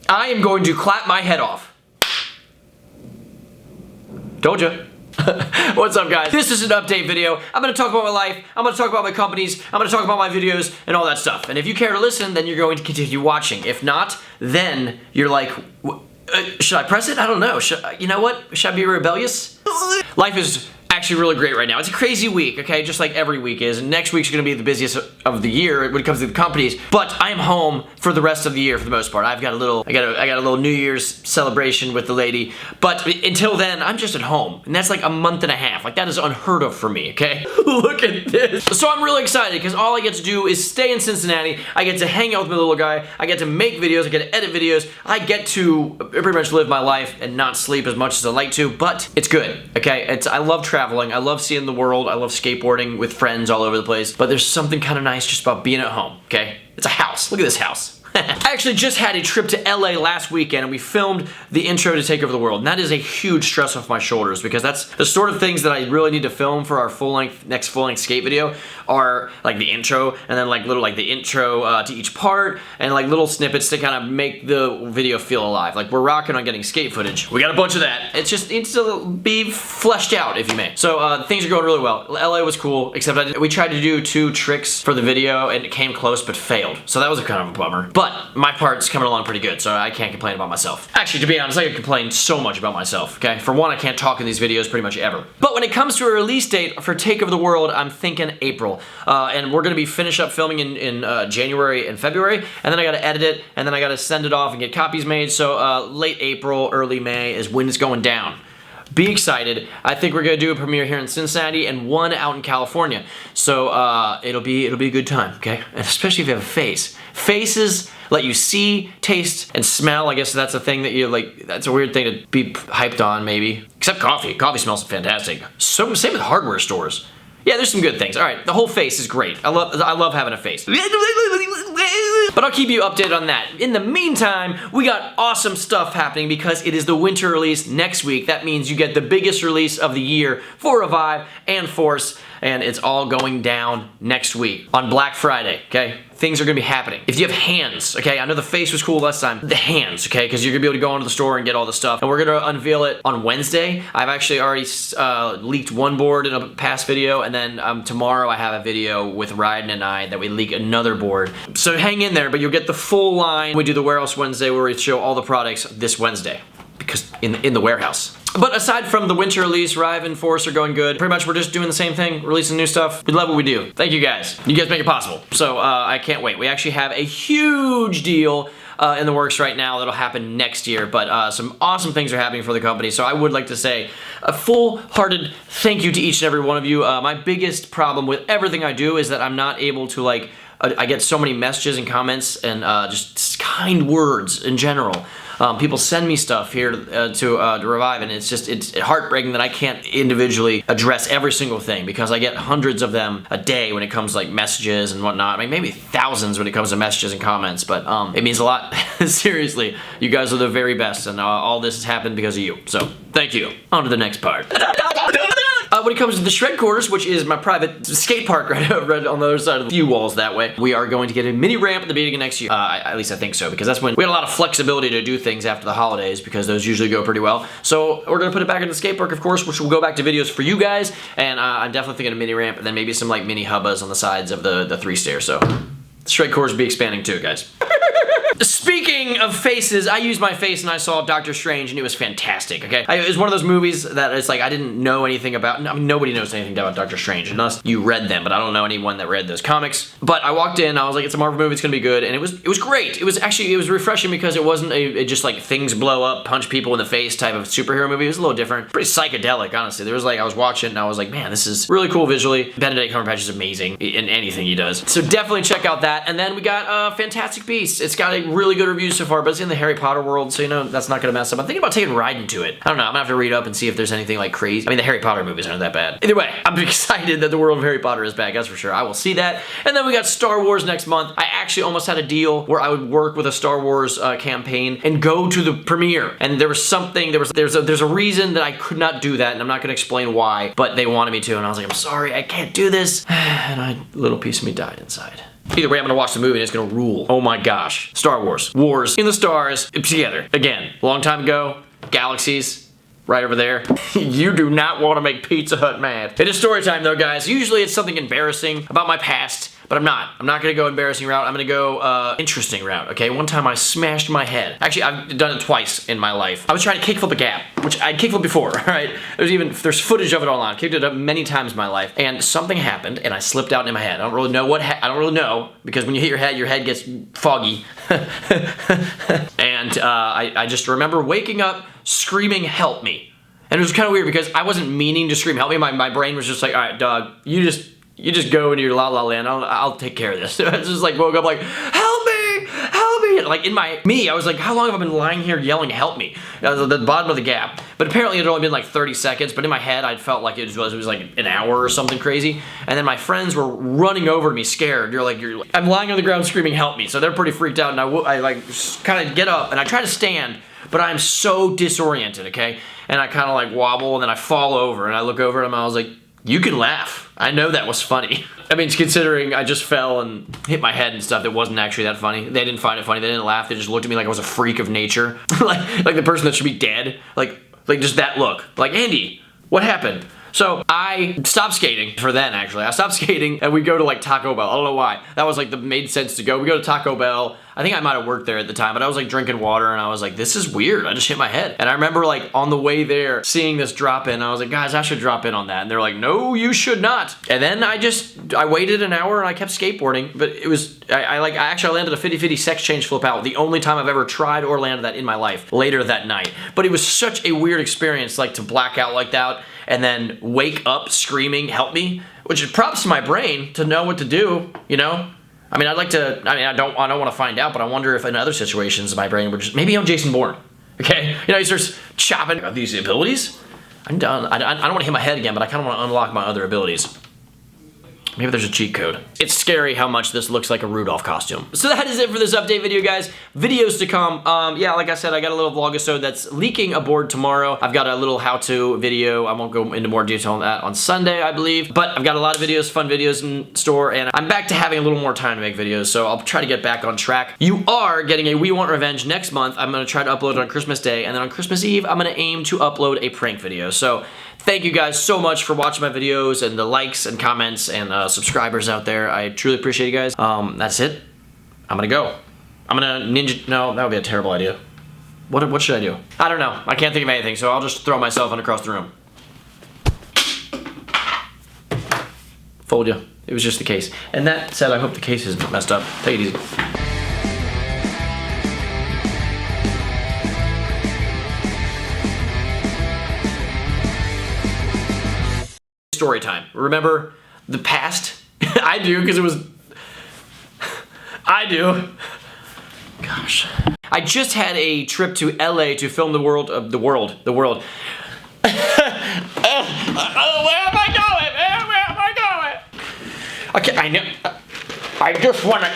I am going to clap my head off. Told ya. What's up, guys? This is an update video. I'm gonna talk about my life, I'm gonna talk about my companies, I'm gonna talk about my videos, and all that stuff. And if you care to listen, then you're going to continue watching. If not, then you're like, should I press it? I don't know. You know what? Should I be rebellious? Life is actually really great right now. It's a crazy week, okay? Just like every week is. And next week's gonna be the busiest of the year when it comes to the companies. But I am home for the rest of the year for the most part. I got a little New Year's celebration with the lady. But until then, I'm just at home. And that's like a month and a half. Like, that is unheard of for me, okay? Look at this. So I'm really excited because all I get to do is stay in Cincinnati. I get to hang out with my little guy. I get to make videos. I get to edit videos. I get to pretty much live my life and not sleep as much as I like to. But it's good, okay? I love traveling. I love seeing the world. I love skateboarding with friends all over the place. But there's something kind of nice just about being at home, okay? It's a house. Look at this house. I actually just had a trip to LA last weekend and we filmed the intro to Take Over the World. And that is a huge stress off my shoulders because that's the sort of things that I really need to film for our next full-length skate video are like the intro and then like the intro to each part and like little snippets to kind of make the video feel alive. Like we're rocking on getting skate footage. We got a bunch of that. It just needs to be fleshed out, if you may. So things are going really well. LA was cool, except we tried to do 2 tricks for the video and it came close but failed. So that was a kind of a bummer. But my part's coming along pretty good, so I can't complain about myself. Actually, to be honest, I can complain so much about myself, okay? For one, I can't talk in these videos pretty much ever. But when it comes to a release date for Take Over the World, I'm thinking April. And we're gonna be finished up filming in January and February, and then I gotta edit it, and then I gotta send it off and get copies made, so late April, early May is when it's going down. Be excited. I think we're gonna do a premiere here in Cincinnati and one out in California. So it'll be a good time, okay? And especially if you have a face. Faces let you see, taste, and smell. I guess that's a thing that you like. That's a weird thing to be hyped on, maybe. Except coffee. Coffee smells fantastic. So same with hardware stores. Yeah, there's some good things. All right, the whole face is great. I love having a face. But I'll keep you updated on that. In the meantime, we got awesome stuff happening because it is the winter release next week. That means you get the biggest release of the year for ReVive and Force, and it's all going down next week on Black Friday, okay? Things are gonna be happening. If you have hands, okay, I know the face was cool last time, the hands, okay, because you're gonna be able to go into the store and get all the stuff, and we're gonna unveil it on Wednesday. I've actually already leaked one board in a past video, and then tomorrow I have a video with Ryden and I that we leak another board. So hang in there, but you'll get the full line. We do the Warehouse Wednesday where we show all the products this Wednesday, because in the warehouse. But aside from the winter release, ReVive and Force are going good. Pretty much we're just doing the same thing, releasing new stuff. We love what we do. Thank you guys. You guys make it possible. So I can't wait. We actually have a huge deal in the works right now that'll happen next year, but some awesome things are happening for the company. So I would like to say a full-hearted thank you to each and every one of you. My biggest problem with everything I do is that I'm not able to like, I get so many messages and comments and just kind words in general. People send me stuff here to ReVive, and it's heartbreaking that I can't individually address every single thing because I get hundreds of them a day when it comes to like messages and whatnot. I mean, maybe thousands when it comes to messages and comments, but it means a lot. Seriously, you guys are the very best, and all this has happened because of you. So thank you. On to the next part. When it comes to the shred quarters, which is my private skate park right on the other side of the few walls that way, we are going to get a mini ramp at the beginning of next year. At least I think so, because that's when we had a lot of flexibility to do things after the holidays, because those usually go pretty well. So we're gonna put it back in the skate park, of course, which will go back to videos for you guys. And I'm definitely thinking a mini ramp, and then maybe some like mini hubbas on the sides of the 3 stairs. So the shred quarters will be expanding too, guys. Speaking of faces, I used my face and I saw Doctor Strange and it was fantastic, okay? It was one of those movies that it's like I didn't know anything about. I mean, nobody knows anything about Doctor Strange unless you read them, but I don't know anyone that read those comics. But I walked in, I was like, it's a Marvel movie, it's gonna be good, and it was great. It was refreshing because it wasn't just like things blow up, punch people in the face type of superhero movie. It was a little different. Pretty psychedelic, honestly. There was like, I was watching and I was like, man, this is really cool visually. Benedict Cumberbatch is amazing in anything he does. So definitely check out that. And then we got Fantastic Beasts. It's got a really good review so far, but it's in the Harry Potter world, so you know that's not gonna mess up. I'm thinking about taking Ryden to it. I don't know, I'm gonna have to read up and see if there's anything like crazy. I mean, the Harry Potter movies aren't that bad. Either way, I'm excited that the world of Harry Potter is back, that's for sure. I will see that. And then we got Star Wars next month. I actually almost had a deal where I would work with a Star Wars campaign and go to the premiere. And there was something, there's a reason that I could not do that, and I'm not gonna explain why, but they wanted me to, and I was like, I'm sorry, I can't do this. And a little piece of me died inside. Either way, I'm gonna watch the movie and it's gonna rule. Oh my gosh. Star Wars. Wars in the stars together. Again, long time ago, galaxies, right over there. You do not want to make Pizza Hut mad. It is story time though, guys. Usually it's something embarrassing about my past, but I'm not. I'm not gonna go embarrassing route. I'm gonna go interesting route, okay? One time I smashed my head. Actually, I've done it twice in my life. I was trying to kickflip a gap, which I'd kickflip before, all right? There's footage of it online. I kicked it up many times in my life, and something happened, and I slipped out in my head. I don't really know I don't really know, because when you hit your head gets foggy. And I just remember waking up screaming, "Help me." And it was kind of weird because I wasn't meaning to scream, "Help me." My brain was just like, all right, dog, you just go into your la la land. I'll take care of this. I just like woke up like, "Help me, help me." Like in I was like, how long have I been lying here yelling, "Help me"? I was at the bottom of the gap. But apparently it had only been like 30 seconds. But in my head, I felt like it was like an hour or something crazy. And then my friends were running over to me scared. I'm lying on the ground screaming, "Help me." So they're pretty freaked out. And I like kind of get up and I try to stand, but I'm so disoriented, okay? And I kind of like wobble and then I fall over and I look over at him and I was like, "You can laugh. I know that was funny." I mean, considering I just fell and hit my head and stuff, it wasn't actually that funny. They didn't find it funny. They didn't laugh. They just looked at me like I was a freak of nature. like the person that should be dead. Like just that look. Like, "Andy, what happened?" So I stopped skating for then, actually. I stopped skating and we go to like Taco Bell. I don't know why. That was like made sense to go. We go to Taco Bell. I think I might have worked there at the time, but I was like drinking water and I was like, this is weird. I just hit my head. And I remember like on the way there seeing this drop in. I was like, guys, I should drop in on that. And they're like, no, you should not. And then I waited an hour and I kept skateboarding, but it was, I actually landed a 50-50 sex change flip out. The only time I've ever tried or landed that in my life later that night. But it was such a weird experience, like to black out like that and then wake up screaming, "Help me," which is props to my brain to know what to do, you know? I mean, I don't want to find out, but I wonder if in other situations my brain would just, maybe I'm Jason Bourne, okay? You know, he starts chopping these abilities. I'm done. I don't want to hit my head again, but I kind of want to unlock my other abilities. Maybe there's a cheat code. It's scary how much this looks like a Rudolph costume. So that is it for this update video, guys. Videos to come. Yeah, like I said, I got a little Vlogisode that's leaking aboard tomorrow. I've got a little how-to video. I won't go into more detail on that on Sunday, I believe. But I've got a lot of videos, fun videos in store, and I'm back to having a little more time to make videos, so I'll try to get back on track. You are getting a We Want Revenge next month. I'm gonna try to upload it on Christmas Day, and then on Christmas Eve, I'm gonna aim to upload a prank video. So thank you guys so much for watching my videos and the likes and comments and subscribers out there. I truly appreciate you guys. That's it. I'm gonna go. I'm gonna ninja. No, that would be a terrible idea. What should I do? I don't know. I can't think of anything, so I'll just throw myself in across the room. Fold you. It was just the case. And that said, I hope the case isn't messed up. Take it easy. Story time. Remember the past? I do, because it was... I do. Gosh. I just had a trip to LA to film the world. Where am I going? Where am I going? Okay, I know. I just want to...